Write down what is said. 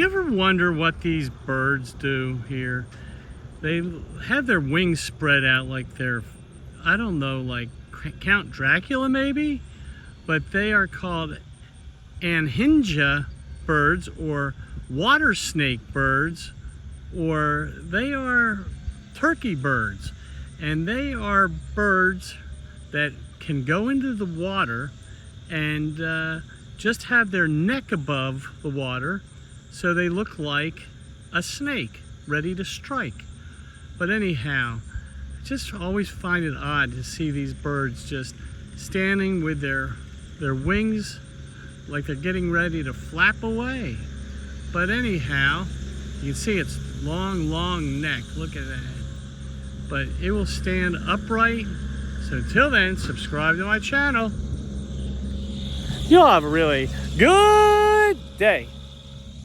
You ever wonder what these birds do here? They have their wings spread out like they're, I don't know, like Count Dracula maybe? But they are called Anhinga birds or water snake birds, or they are turkey birds. And they are birds that can go into the water and just have their neck above the water, so they look like a snake ready to strike. But anyhow, I just always find it odd to see these birds just standing with their wings like they're getting ready to flap away. But anyhow, you can see its long neck. Look at that. But it will stand upright. So until then, subscribe to my channel. You'll have a really good day.